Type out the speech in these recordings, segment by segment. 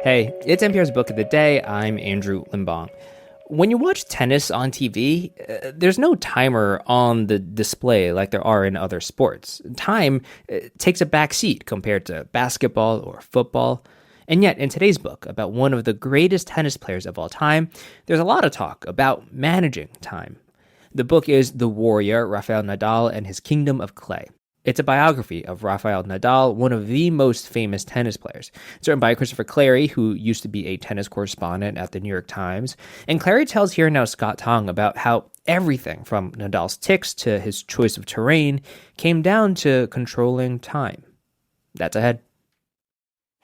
Hey, it's NPR's Book of the Day. I'm Andrew Limbong. When you watch tennis on TV, there's no timer on the display like there are in other sports. Time takes a back seat compared to basketball or football. And yet, in today's book about one of the greatest tennis players of all time, there's a lot of talk about managing time. The book is The Warrior, Rafael Nadal and His Kingdom of Clay. It's a biography of Rafael Nadal, one of the most famous tennis players. It's written by Christopher Clarey, who used to be a tennis correspondent at the New York Times. And Clarey tells Here Now Scott Tong about how everything from Nadal's tics to his choice of terrain came down to controlling time. That's ahead.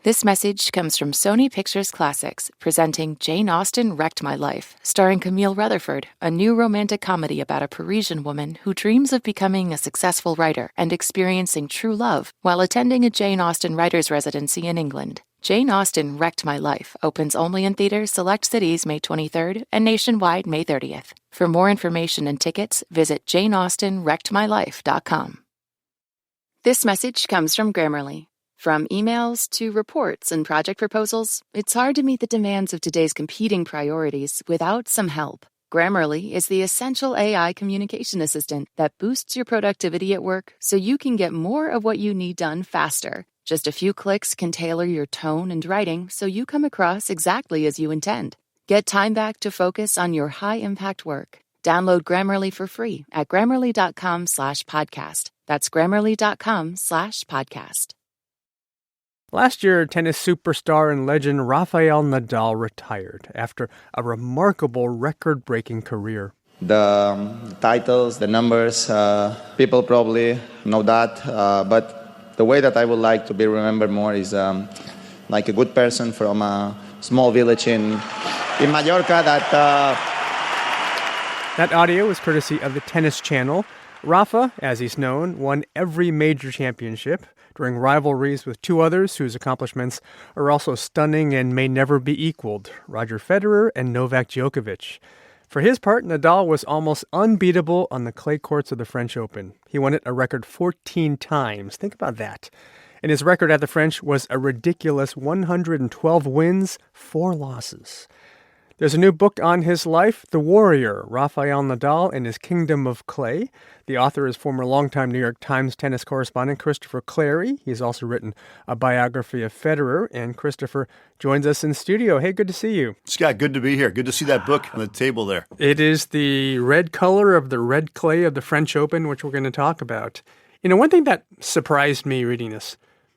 This message comes from Sony Pictures Classics, presenting Jane Austen Wrecked My Life, starring Camille Rutherford, a new romantic comedy about a Parisian woman who dreams of becoming a successful writer and experiencing true love while attending a Jane Austen writer's residency in England. Jane Austen Wrecked My Life opens only in theaters select cities May 23rd and nationwide May 30th. For more information and tickets, visit janeaustenwreckedmylife.com. This message comes from Grammarly. From emails to reports and project proposals, it's hard to meet the demands of today's competing priorities without some help. Grammarly is the essential AI communication assistant that boosts your productivity at work so you can get more of what you need done faster. Just a few clicks can tailor your tone and writing so you come across exactly as you intend. Get time back to focus on your high-impact work. Download Grammarly for free at grammarly.com/podcast. That's grammarly.com/podcast. Last year, tennis superstar and legend Rafael Nadal retired after a remarkable record-breaking career. The titles, the numbers, people probably know that, but the way that I would like to be remembered more is like a good person from a small village in Mallorca That audio is courtesy of the Tennis Channel. Rafa, as he's known, won every major championship during rivalries with two others whose accomplishments are also stunning and may never be equaled, Roger Federer and Novak Djokovic. For his part, Nadal was almost unbeatable on the clay courts of the French Open. He won it a record 14 times. Think about that. And his record at the French was a ridiculous 112 wins, 4 losses. There's a new book on his life, The Warrior, Rafael Nadal and His Kingdom of Clay. The author is former longtime New York Times tennis correspondent Christopher Clarey. He's also written a biography of Federer, and Christopher joins us in studio. Hey, good to see you. Scott, good to be here. Good to see that book on the table there. It is the red color of the red clay of the French Open, which we're going to talk about. You know, one thing that surprised me reading this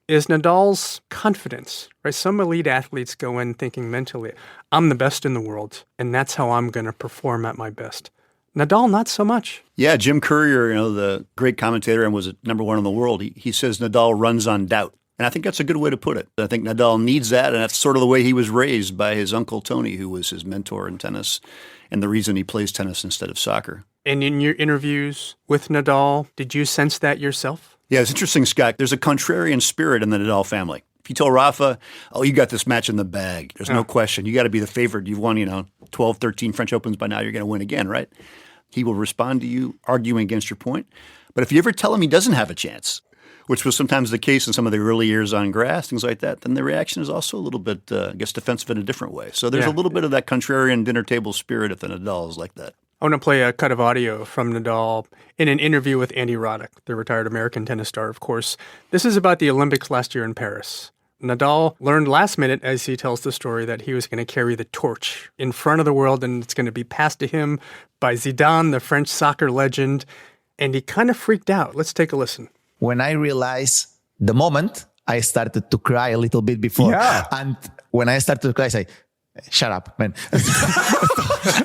is Nadal's confidence, right? Some elite athletes go in thinking mentally, I'm the best in the world, and that's how I'm going to perform at my best. Nadal, not so much. Yeah, Jim Courier, the great commentator and was number one in the world, he says Nadal runs on doubt. And I think that's a good way to put it. I think Nadal needs that, and that's sort of the way he was raised by his uncle Tony, who was his mentor in tennis, and the reason he plays tennis instead of soccer. And in your interviews with Nadal, did you sense that yourself? Yeah, it's interesting, Scott. There's a contrarian spirit in the Nadal family. If you tell Rafa, you got this match in the bag, there's no question. You got to be the favorite. You've won, 12, 13 French Opens by now. You're going to win again, right? He will respond to you, arguing against your point. But if you ever tell him he doesn't have a chance, which was sometimes the case in some of the early years on grass, things like that, then the reaction is also a little bit, defensive in a different way. So there's a little bit of that contrarian dinner table spirit if the Nadal is like that. I want to play a cut of audio from Nadal in an interview with Andy Roddick, the retired American tennis star, of course. This is about the Olympics last year in Paris. Nadal learned last minute, as he tells the story, that he was going to carry the torch in front of the world, and it's going to be passed to him by Zidane, the French soccer legend, and he kind of freaked out. Let's take a listen. When I realized the moment, I started to cry a little bit before. Yeah. And when I started to cry, I say, shut up, man.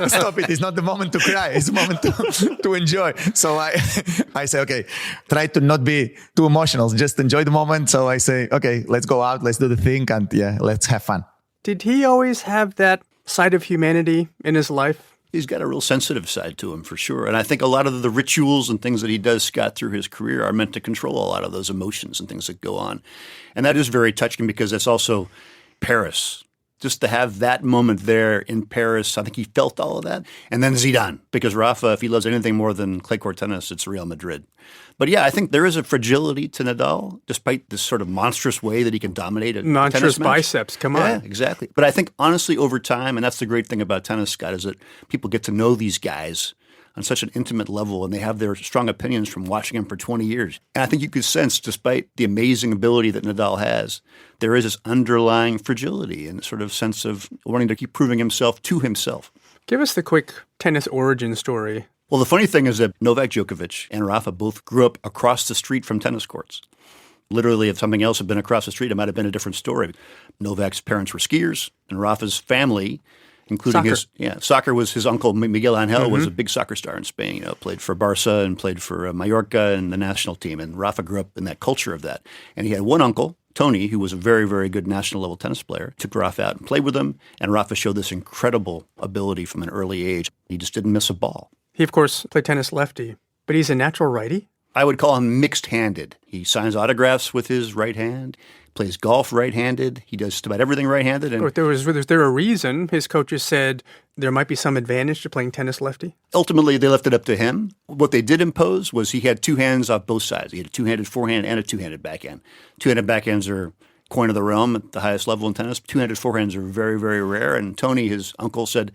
Stop it. It's not the moment to cry. It's the moment to enjoy. So I say, okay, try to not be too emotional. Just enjoy the moment. So I say, okay, let's go out. Let's do the thing. And let's have fun. Did he always have that side of humanity in his life? He's got a real sensitive side to him, for sure. And I think a lot of the rituals and things that he does, Scott, through his career are meant to control a lot of those emotions and things that go on. And that is very touching because it's also Paris. just to have that moment there in Paris, I think he felt all of that. And then Zidane, because Rafa, if he loves anything more than clay court tennis, it's Real Madrid. But yeah, I think there is a fragility to Nadal, despite this sort of monstrous way that he can dominate a monstrous tennis match. biceps, come on. Yeah, exactly. But I think honestly over time, and that's the great thing about tennis, Scott, is that people get to know these guys on such an intimate level, and they have their strong opinions from watching him for 20 years. And I think you could sense, despite the amazing ability that Nadal has, there is this underlying fragility and sort of sense of wanting to keep proving himself to himself. Give us the quick tennis origin story. Well, the funny thing is that Novak Djokovic and Rafa both grew up across the street from tennis courts. Literally, if something else had been across the street, it might have been a different story. Novak's parents were skiers, and Rafa's family, including soccer was his uncle Miguel Angel was a big soccer star in Spain. You know, played for Barca and played for Mallorca and the national team. And Rafa grew up in that culture of that. And he had one uncle, Tony, who was a very, very good national level tennis player, took Rafa out and played with him. And Rafa showed this incredible ability from an early age. He just didn't miss a ball. He, of course, played tennis lefty, but he's a natural righty. I would call him mixed-handed. He signs autographs with his right hand, plays golf right-handed. He does just about everything right-handed. And was there a reason his coaches said there might be some advantage to playing tennis lefty? Ultimately, they left it up to him. What they did impose was he had two hands off both sides. He had a two-handed forehand and a two-handed backhand. Two-handed backhands are coin of the realm at the highest level in tennis. Two-handed forehands are very, very rare. And Tony, his uncle, said,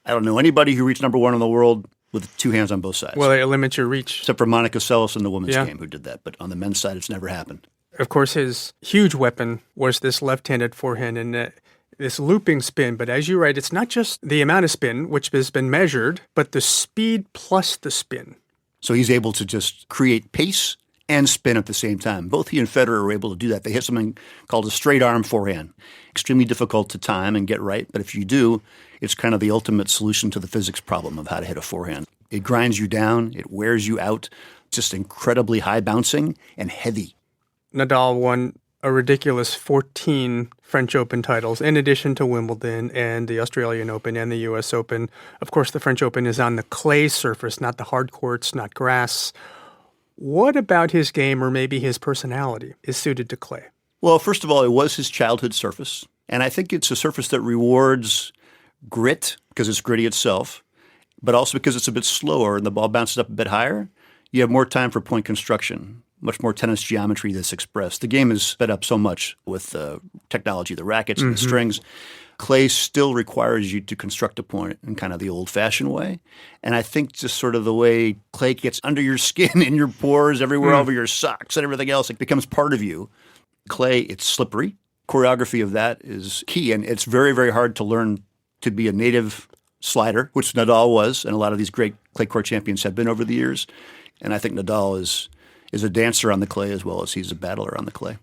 I don't know anybody who reached number one in the world with two hands on both sides. Well, it limits your reach. Except for Monica Seles in the women's game who did that. But on the men's side, it's never happened. Of course, his huge weapon was this left-handed forehand and this looping spin. But as you write, it's not just the amount of spin, which has been measured, but the speed plus the spin. So he's able to just create pace and spin at the same time. Both he and Federer were able to do that. They hit something called a straight arm forehand. Extremely difficult to time and get right. But if you do, it's kind of the ultimate solution to the physics problem of how to hit a forehand. It grinds you down. It wears you out. Just incredibly high bouncing and heavy. Nadal won a ridiculous 14 French Open titles, in addition to Wimbledon and the Australian Open and the U.S. Open. Of course, the French Open is on the clay surface, not the hard courts, not grass. What about his game, or maybe his personality, is suited to clay? Well, first of all, it was his childhood surface. And I think it's a surface that rewards grit, because it's gritty itself, but also because it's a bit slower and the ball bounces up a bit higher. You have more time for point construction, much more tennis geometry that's expressed. The game is sped up so much with the technology, the rackets and the strings. Clay still requires you to construct a point in kind of the old-fashioned way. And I think just sort of the way clay gets under your skin, in your pores, everywhere over your socks and everything else, it becomes part of you. Clay, it's slippery. Choreography of that is key. And it's very, very hard to learn to be a native slider, which Nadal was, and a lot of these great clay court champions have been over the years. And I think Nadal is a dancer on the clay as well as he's a battler on the clay.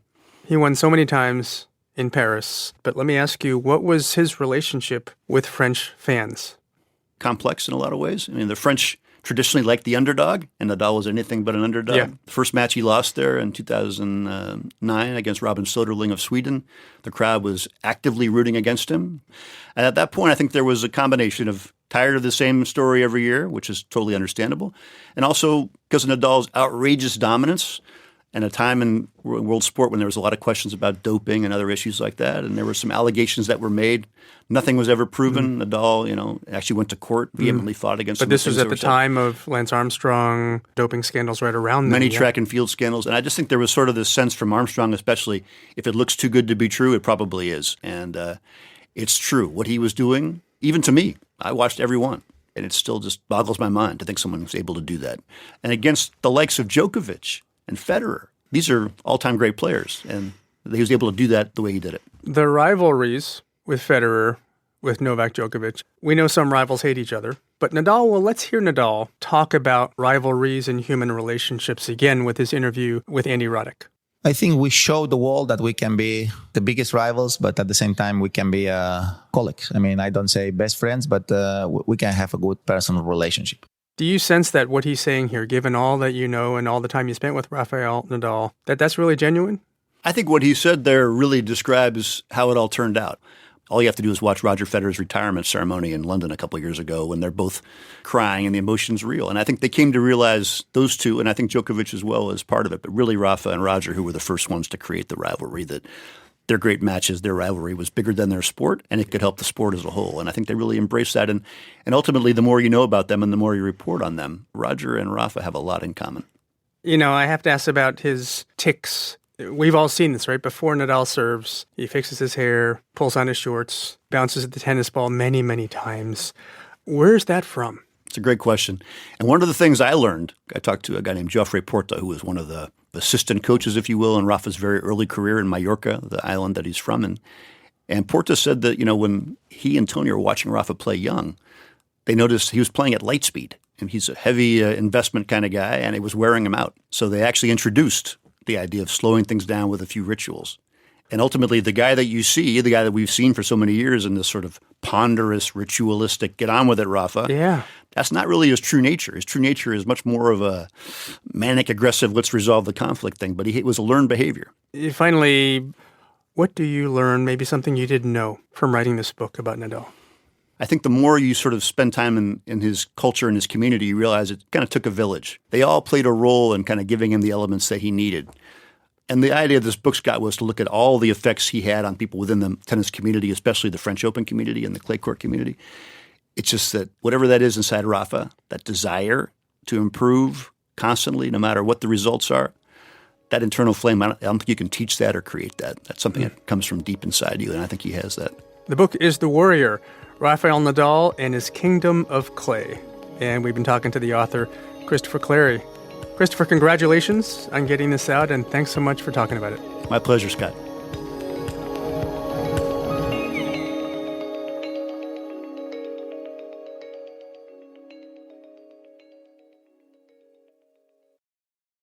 He won so many times in Paris. But let me ask you, what was his relationship with French fans? Complex in a lot of ways. I mean, the French traditionally liked the underdog, and Nadal was anything but an underdog. Yeah. The first match he lost there in 2009 against Robin Soderling of Sweden, the crowd was actively rooting against him. And at that point, I think there was a combination of tired of the same story every year, which is totally understandable, and also because of Nadal's outrageous dominance and a time in world sport when there was a lot of questions about doping and other issues like that, and there were some allegations that were made. Nothing was ever proven. Nadal, actually went to court, vehemently fought against But this was at the time of Lance Armstrong, doping scandals right around then. Many track and field scandals. And I just think there was sort of this sense from Armstrong especially, if it looks too good to be true, it probably is. And it's true. What he was doing, even to me, I watched every one. And it still just boggles my mind to think someone was able to do that. And against the likes of Djokovic and Federer, these are all-time great players. And he was able to do that the way he did it. The rivalries with Federer, with Novak Djokovic, we know some rivals hate each other. But Nadal, well, let's hear Nadal talk about rivalries and human relationships again with his interview with Andy Roddick. I think we show the world that we can be the biggest rivals, but at the same time, we can be colleagues. I mean, I don't say best friends, but we can have a good personal relationship. Do you sense that what he's saying here, given all that you know and all the time you spent with Rafael Nadal, that's really genuine? I think what he said there really describes how it all turned out. All you have to do is watch Roger Federer's retirement ceremony in London a couple of years ago when they're both crying and the emotion's real. And I think they came to realize, those two, and I think Djokovic as well is part of it, but really Rafa and Roger, who were the first ones to create the rivalry that their great matches, their rivalry was bigger than their sport, and it could help the sport as a whole. And I think they really embrace that. And ultimately, the more you know about them and the more you report on them, Roger and Rafa have a lot in common. I have to ask about his tics. We've all seen this, right? Before Nadal serves, he fixes his hair, pulls on his shorts, bounces at the tennis ball many, many times. Where's that from? It's a great question. And one of the things I learned, I talked to a guy named Geoffrey Porta, who was one of the assistant coaches, if you will, in Rafa's very early career in Mallorca, the island that he's from. And Porta said that, when he and Tony were watching Rafa play young, they noticed he was playing at light speed. And he's a heavy investment kind of guy, and it was wearing him out. So they actually introduced the idea of slowing things down with a few rituals. And ultimately, the guy that you see, the guy that we've seen for so many years in this sort of ponderous, ritualistic, get on with it, Rafa, that's not really his true nature. His true nature is much more of a manic, aggressive, let's resolve the conflict thing. But it was a learned behavior. Finally, what do you learn, maybe something you didn't know, from writing this book about Nadal? I think the more you sort of spend time in his culture and his community, you realize it kind of took a village. They all played a role in kind of giving him the elements that he needed. And the idea of this book, Scott, was to look at all the effects he had on people within the tennis community, especially the French Open community and the clay court community. It's just that whatever that is inside Rafa, that desire to improve constantly, no matter what the results are, that internal flame, I don't think you can teach that or create that. That's something that comes from deep inside you, and I think he has that. The book is The Warrior, Rafael Nadal and His Kingdom of Clay. And we've been talking to the author, Christopher Clarey. Christopher, congratulations on getting this out, and thanks so much for talking about it. My pleasure, Scott.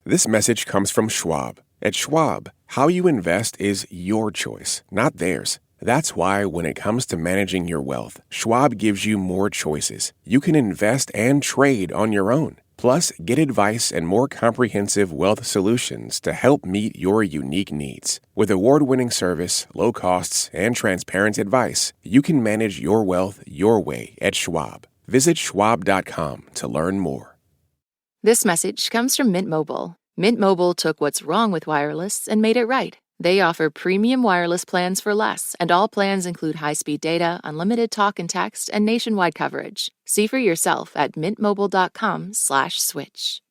This message comes from Schwab. At Schwab, how you invest is your choice, not theirs. That's why when it comes to managing your wealth, Schwab gives you more choices. You can invest and trade on your own. Plus, get advice and more comprehensive wealth solutions to help meet your unique needs. With award-winning service, low costs, and transparent advice, you can manage your wealth your way at Schwab. Visit schwab.com to learn more. This message comes from Mint Mobile. Mint Mobile took what's wrong with wireless and made it right. They offer premium wireless plans for less, and all plans include high-speed data, unlimited talk and text, and nationwide coverage. See for yourself at mintmobile.com/switch.